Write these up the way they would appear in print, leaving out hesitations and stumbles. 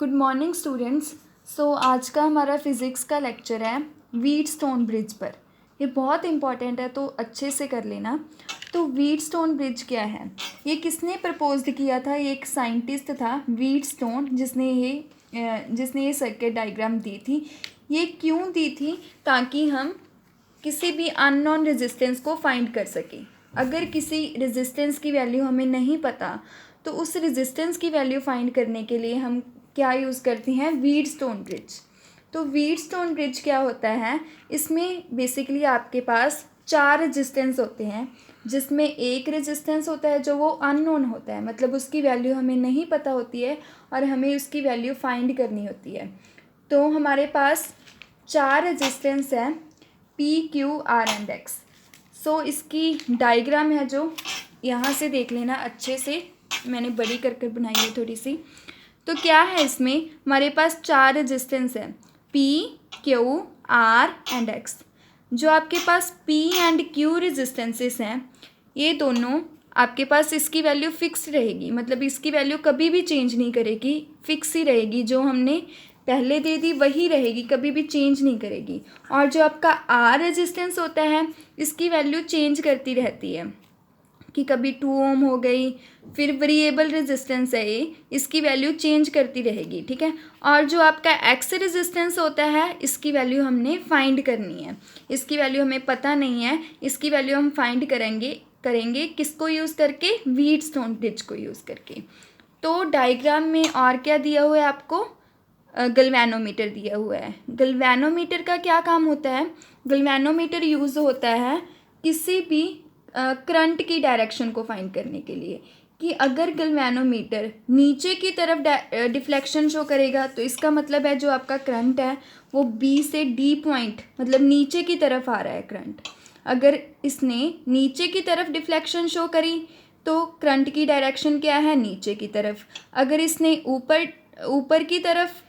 Good morning students. आज का हमारा फिज़िक्स का लेक्चर है व्हीटस्टोन ब्रिज पर। ये बहुत इंपॉर्टेंट है तो अच्छे से कर लेना। तो व्हीटस्टोन ब्रिज क्या है, ये किसने प्रपोज किया था? ये एक साइंटिस्ट था व्हीटस्टोन, जिसने ये सर्किट डायग्राम दी थी। ये क्यों दी थी? ताकि हम किसी भी अननोन रेजिस्टेंस को फाइंड कर सकें। अगर किसी रेजिस्टेंस की वैल्यू हमें नहीं पता तो उस रेजिस्टेंस की वैल्यू फाइंड करने के लिए हम क्या यूज़ करते हैं? Wheatstone bridge. तो व्हीटस्टोन ब्रिज क्या होता है? इसमें बेसिकली आपके पास 4 रेजिस्टेंस होते हैं, जिसमें एक रेजिस्टेंस होता है जो वो अननोन होता है, मतलब उसकी वैल्यू हमें नहीं पता होती है और हमें उसकी वैल्यू फाइंड करनी होती है। तो हमारे पास 4 रेजिस्टेंस है P, Q, R and X। इसकी डायग्राम है जो यहाँ से देख लेना अच्छे से, मैंने बड़ी कर बनाई है थोड़ी सी। तो क्या है, इसमें हमारे पास 4 रेजिस्टेंस है P, Q, R and X। जो आपके पास P एंड Q रेजिस्टेंसेस हैं, ये दोनों आपके पास इसकी वैल्यू फिक्स रहेगी, मतलब इसकी वैल्यू कभी भी चेंज नहीं करेगी, फिक्स ही रहेगी। जो हमने पहले दे दी वही रहेगी, कभी भी चेंज नहीं करेगी। और जो आपका R रेजिस्टेंस होता है, इसकी वैल्यू चेंज करती रहती है कि कभी 2 ओम हो गई, फिर वेरिएबल रेजिस्टेंस है ये, इसकी वैल्यू चेंज करती रहेगी, ठीक है। और जो आपका एक्स रेजिस्टेंस होता है, इसकी वैल्यू हमने फाइंड करनी है। इसकी वैल्यू हमें पता नहीं है, इसकी वैल्यू हम फाइंड करेंगे किसको यूज़ करके? व्हीटस्टोन ब्रिज को यूज़ करके। तो डायग्राम में और क्या दिया हुआ है आपको? गैल्वेनोमीटर दिया हुआ है। गैल्वेनोमीटर का क्या काम होता है? गैल्वेनोमीटर यूज़ होता है किसी भी करंट की डायरेक्शन को फाइंड करने के लिए, कि अगर गैल्वेनोमीटर नीचे की तरफ डिफ्लेक्शन शो करेगा तो इसका मतलब है जो आपका करंट है वो B से D पॉइंट, मतलब नीचे की तरफ आ रहा है करंट। अगर इसने नीचे की तरफ डिफ्लेक्शन शो करी तो करंट की डायरेक्शन क्या है? नीचे की तरफ। अगर इसने ऊपर की तरफ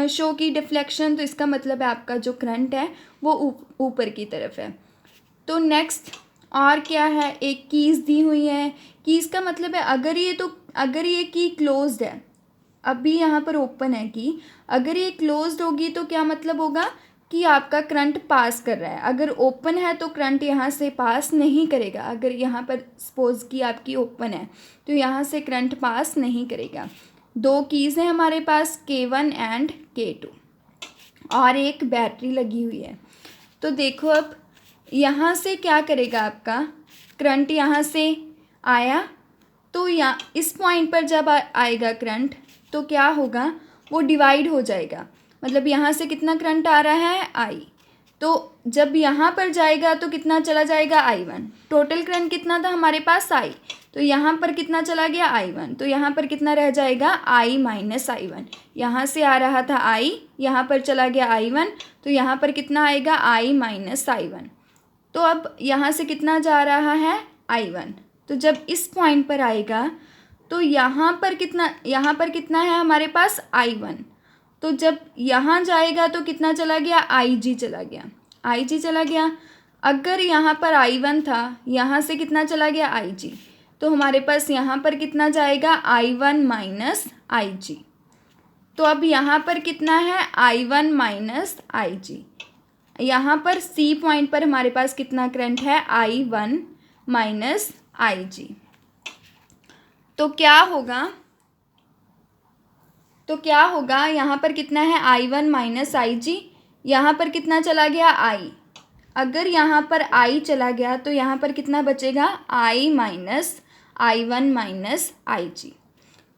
शो की डिफ्लेक्शन, तो इसका मतलब है आपका जो करंट है वो ऊपर की तरफ है। तो नेक्स्ट और क्या है, एक कीज़ दी हुई है। कीज़ का मतलब है अगर ये की क्लोज्ड है, अभी यहाँ पर ओपन है की, अगर ये क्लोज्ड होगी तो क्या मतलब होगा कि आपका करंट पास कर रहा है। अगर ओपन है तो करंट यहाँ से पास नहीं करेगा। अगर यहाँ पर सपोज कि आपकी ओपन है तो यहाँ से करंट पास नहीं करेगा। 2 कीज़ हैं हमारे पास, K1 एंड K2, और एक बैटरी लगी हुई है। तो देखो अब यहाँ से क्या करेगा, आपका करंट यहाँ से आया तो यहाँ इस पॉइंट पर जब आएगा करंट तो क्या होगा, वो डिवाइड हो जाएगा। मतलब यहाँ से कितना करंट आ रहा है? I। तो जब यहाँ पर जाएगा तो कितना चला जाएगा? I1। टोटल करंट कितना था हमारे पास? I। तो यहाँ पर कितना चला गया? I1। तो यहाँ पर कितना रह जाएगा? I minus I1। यहाँ से आ रहा था I, यहाँ पर चला गया I1, तो यहाँ पर कितना आएगा? I minus I1। तो अब यहाँ से कितना जा रहा है? I1। तो जब इस पॉइंट पर आएगा तो यहाँ पर कितना है हमारे पास? I1। तो जब यहाँ जाएगा तो कितना चला गया? IG चला गया। अगर यहाँ पर I1 था, यहाँ से कितना चला गया? IG। तो हमारे पास यहाँ पर कितना जाएगा? I1 minus IG। तो अब यहाँ पर कितना है? I1 minus IG। यहाँ पर C पॉइंट पर हमारे पास कितना करंट है? I1 minus IG। तो क्या होगा यहाँ पर कितना है? I1 minus IG। यहाँ पर कितना चला गया? I। अगर यहाँ पर I चला गया तो यहाँ पर कितना बचेगा? I minus I1 minus IG।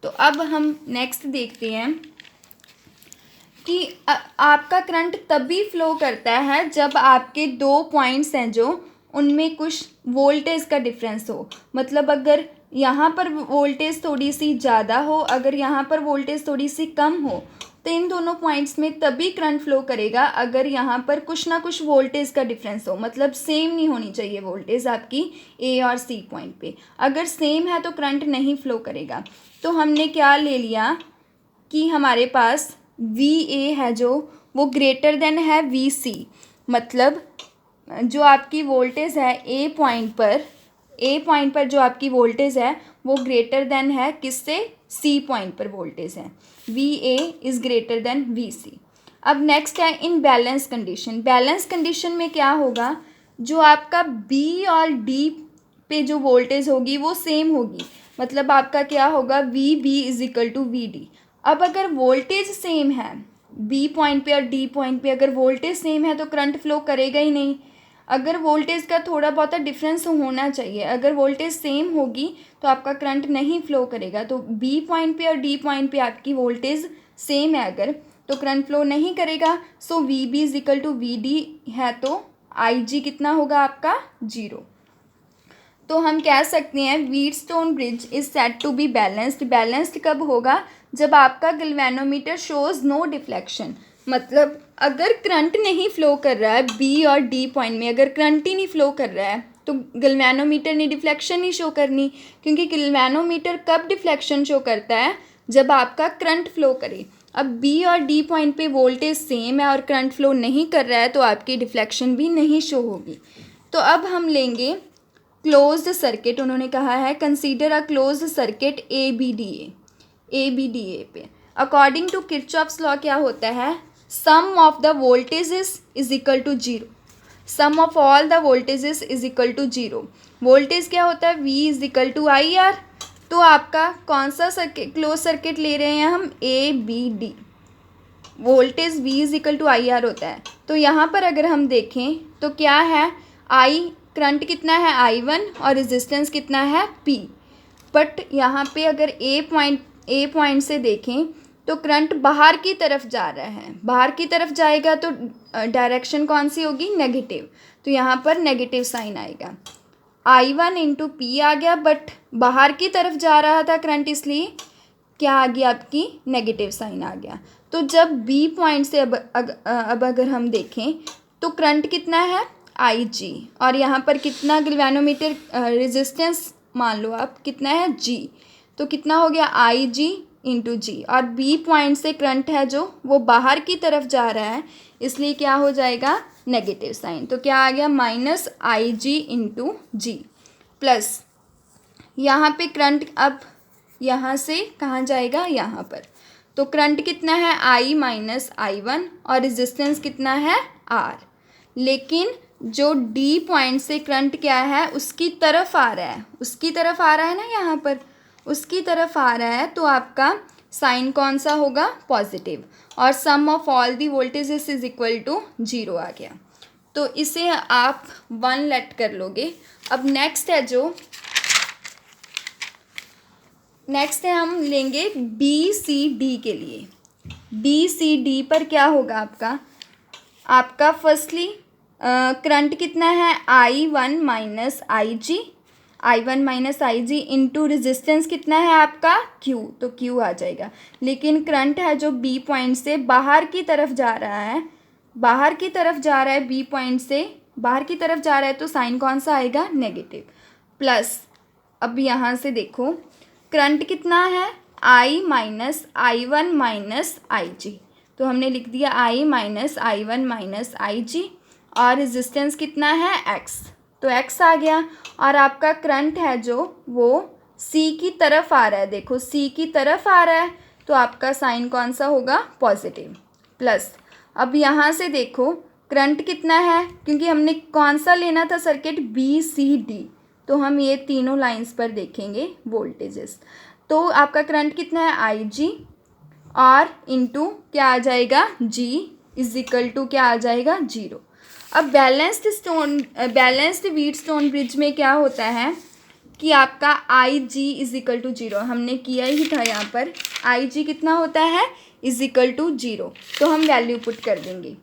तो अब हम नेक्स्ट देखते हैं कि आपका करंट तभी फ्लो करता है जब आपके 2 पॉइंट्स हैं जो उनमें कुछ वोल्टेज का डिफरेंस हो। मतलब अगर यहाँ पर वोल्टेज थोड़ी सी ज़्यादा हो, अगर यहाँ पर वोल्टेज थोड़ी सी कम हो, तो इन दोनों पॉइंट्स में तभी करंट फ्लो करेगा अगर यहाँ पर कुछ ना कुछ वोल्टेज का डिफरेंस हो। मतलब सेम नहीं होनी चाहिए वोल्टेज आपकी A और C पॉइंट पे। अगर सेम है तो करंट नहीं फ्लो करेगा। तो हमने क्या ले लिया कि हमारे पास VA है जो वो ग्रेटर देन है VC। मतलब जो आपकी वोल्टेज है A पॉइंट पर जो आपकी वोल्टेज है वो ग्रेटर देन है किससे? सी पॉइंट पर वोल्टेज है, V A is greater than V C. अब नेक्स्ट है in balance condition. Balance condition में क्या होगा, जो आपका बी और डी पे जो वोल्टेज होगी वो सेम होगी, मतलब आपका क्या होगा, V B is equal to V D. अब अगर वोल्टेज सेम है बी पॉइंट पे और डी पॉइंट पे, अगर वोल्टेज सेम है तो करंट फ्लो करेगा ही नहीं। अगर वोल्टेज का थोड़ा बहुत डिफरेंस होना चाहिए, अगर वोल्टेज सेम होगी तो आपका करंट नहीं फ्लो करेगा। तो बी पॉइंट पे और डी पॉइंट पे आपकी वोल्टेज सेम है अगर, तो करंट फ्लो नहीं करेगा। So V B is equal to V D है, तो आई जी कितना होगा आपका, 0। तो हम कह सकते हैं Wheatstone bridge is said to be balanced. Balanced कब होगा, जब आपका गैल्वेनोमीटर शोज नो डिफ्लेक्शन, मतलब अगर करंट नहीं फ्लो कर रहा है बी और डी पॉइंट में, अगर करंट ही नहीं फ्लो कर रहा है तो गैल्वेनोमीटर ने डिफ्लेक्शन नहीं शो करनी, क्योंकि गैल्वेनोमीटर कब डिफ्लेक्शन शो करता है, जब आपका करंट फ्लो करे। अब बी और डी पॉइंट पे वोल्टेज सेम है और करंट फ्लो नहीं कर रहा है तो आपकी डिफ्लेक्शन भी नहीं शो होगी। तो अब हम लेंगे क्लोज्ड सर्किट। उन्होंने कहा है consider a closed circuit A B D A पे। अकॉर्डिंग टू किरचॉफ्स लॉ क्या होता है, sum of the voltages is equal to 0, sum of all the voltages is equal to 0। Voltage क्या होता है, V is equal to I R. तो आपका कौन सा सर्किट, क्लोज सर्किट ले रहे हैं हम, A B D, voltage V is equal to I R होता है। तो यहाँ पर अगर हम देखें तो क्या है, आई करंट कितना है I1 और रेजिस्टेंस कितना है P। बट यहाँ पे अगर ए पॉइंट से देखें तो करंट बाहर की तरफ जा रहा है, बाहर की तरफ जाएगा तो डायरेक्शन कौन सी होगी, नेगेटिव। तो यहाँ पर नेगेटिव साइन आएगा, I1 इंटू पी आ गया, बट बाहर की तरफ जा रहा था करंट, इसलिए क्या आ गया, आपकी नेगेटिव साइन आ गया। तो जब बी पॉइंट से अब अगर हम देखें तो करंट कितना है आई जी, और यहाँ पर कितना गैल्वेनोमीटर रेजिस्टेंस मान लो आप कितना है जी, तो कितना हो गया आई जी इंटू जी। और बी पॉइंट से करंट है जो वो बाहर की तरफ जा रहा है, इसलिए क्या हो जाएगा, नेगेटिव साइन। तो क्या आ गया, माइनस आई जी इंटू जी, प्लस यहाँ पे करंट अब यहाँ से कहाँ जाएगा, यहाँ पर। तो करंट कितना है, आई माइनस I1 और रेजिस्टेंस कितना है R। लेकिन जो डी पॉइंट से करंट क्या है, उसकी तरफ आ रहा है, उसकी तरफ आ रहा है ना, यहाँ पर उसकी तरफ आ रहा है, तो आपका साइन कौन सा होगा, पॉजिटिव। और sum of all the voltages is equal to 0 आ गया। तो इसे आप 1 लेट कर लोगे। अब नेक्स्ट है हम लेंगे बी सी डी के लिए। बी सी डी पर क्या होगा आपका फर्स्टली करंट कितना है, I1 माइनस आई जी इंटू रेजिस्टेंस कितना है आपका Q, तो Q आ जाएगा। लेकिन करंट है जो B पॉइंट से बाहर की तरफ जा रहा है, बाहर की तरफ जा रहा है, B पॉइंट से बाहर की तरफ जा रहा है, तो साइन कौन सा आएगा, नेगेटिव। प्लस अब यहाँ से देखो करंट कितना है, I माइनस I1 माइनस आई जी, तो हमने लिख दिया I माइनस I1 माइनस आई जी, और रेजिस्टेंस कितना है X, तो X आ गया। और आपका करंट है जो वो C की तरफ आ रहा है, देखो C की तरफ आ रहा है, तो आपका साइन कौन सा होगा, पॉजिटिव। प्लस अब यहाँ से देखो करंट कितना है, क्योंकि हमने कौन सा लेना था सर्किट, बी सी डी, तो हम ये तीनों लाइंस पर देखेंगे वोल्टेजेस। तो आपका करंट कितना है, आई जी, और इंटू क्या आ जाएगा, जी इज इक्वल टू क्या आ जाएगा, 0। अब बैलेंस्ड व्हीटस्टोन ब्रिज में क्या होता है कि आपका आई जी इज इक्वल टू 0, हमने किया ही था यहाँ पर, आई जी कितना होता है, इज इक्वल टू 0। तो हम वैल्यू पुट कर देंगे,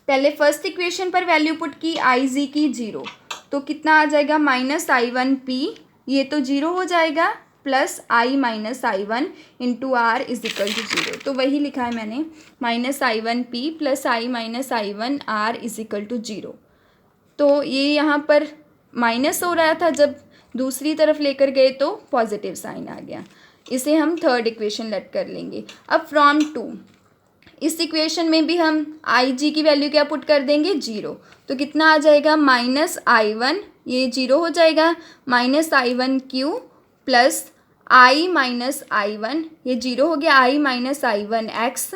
पहले फर्स्ट इक्वेशन पर वैल्यू पुट की, आई जी की 0, तो कितना आ जाएगा, माइनस I1 P, ये तो 0 हो जाएगा, plus I minus I1 into R is equal to 0। तो वही लिखा है मैंने, minus I1 P plus I minus I1 R is equal to 0। तो ये यहाँ पर माइनस हो रहा था, जब दूसरी तरफ लेकर गए तो पॉजिटिव साइन आ गया। इसे हम थर्ड इक्वेशन लेट कर लेंगे। अब फ्रॉम 2, इस इक्वेशन में भी हम आई जी की वैल्यू क्या पुट कर देंगे, 0। तो कितना आ जाएगा, माइनस I1, ये 0 हो जाएगा, minus I1 Q plus I minus I one, ये जीरो हो गया, I minus I one X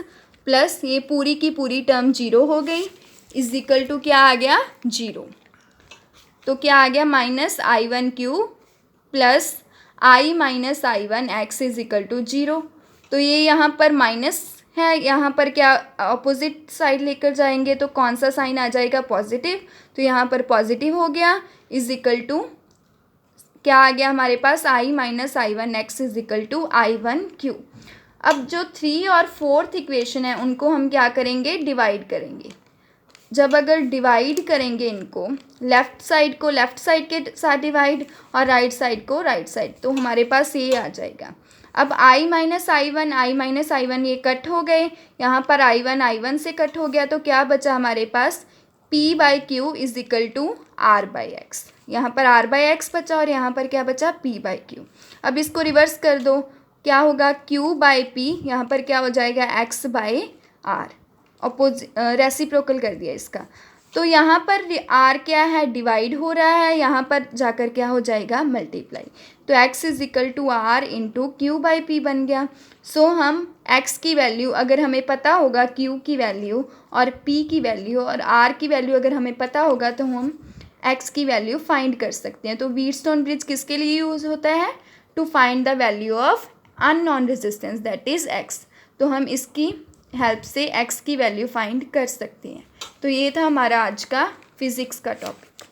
plus ये पूरी की पूरी टर्म जीरो हो गई, इज इक्वल टू क्या आ गया, जीरो। तो क्या आ गया, minus I one Q plus I minus I one X is equal to zero. तो ये यहाँ पर माइनस है, यहाँ पर क्या अपोजिट साइड लेकर जाएंगे तो कौन सा साइन आ जाएगा, पॉजिटिव। तो यहाँ पर पॉजिटिव हो गया, इज इक्वल टू क्या आ गया हमारे पास, I minus I one X is equal to I one Q. अब जो 3 और 4th इक्वेशन है उनको हम क्या करेंगे, डिवाइड करेंगे। जब अगर डिवाइड करेंगे इनको, लेफ़्ट साइड को लेफ़्ट साइड के साथ डिवाइड और राइट साइड को राइट साइड, तो हमारे पास ये आ जाएगा। अब आई माइनस आई वन ये कट हो गए, यहाँ पर आई वन से कट हो गया, तो क्या बचा हमारे पास, P by Q is equal to R by X. यहाँ पर R बाई एक्स बचा और यहाँ पर क्या बचा, P बाई क्यू। अब इसको रिवर्स कर दो, क्या होगा, Q बाई P, यहाँ पर क्या हो जाएगा, X बाई R, रेसिप्रोकल कर दिया इसका। तो यहाँ पर R क्या है, डिवाइड हो रहा है, यहाँ पर जाकर क्या हो जाएगा, मल्टीप्लाई। तो x is equal to R into Q by P बन गया। सो हम x की वैल्यू अगर हमें पता होगा, q की वैल्यू और p की वैल्यू और r की वैल्यू अगर हमें पता होगा, तो हम x की वैल्यू फाइंड कर सकते हैं। तो व्हीटस्टोन ब्रिज किसके लिए यूज़ होता है, to find the value of unknown resistance that is x। तो हम इसकी हेल्प से x की वैल्यू फाइंड कर सकते हैं। तो ये था हमारा आज का फिज़िक्स का टॉपिक।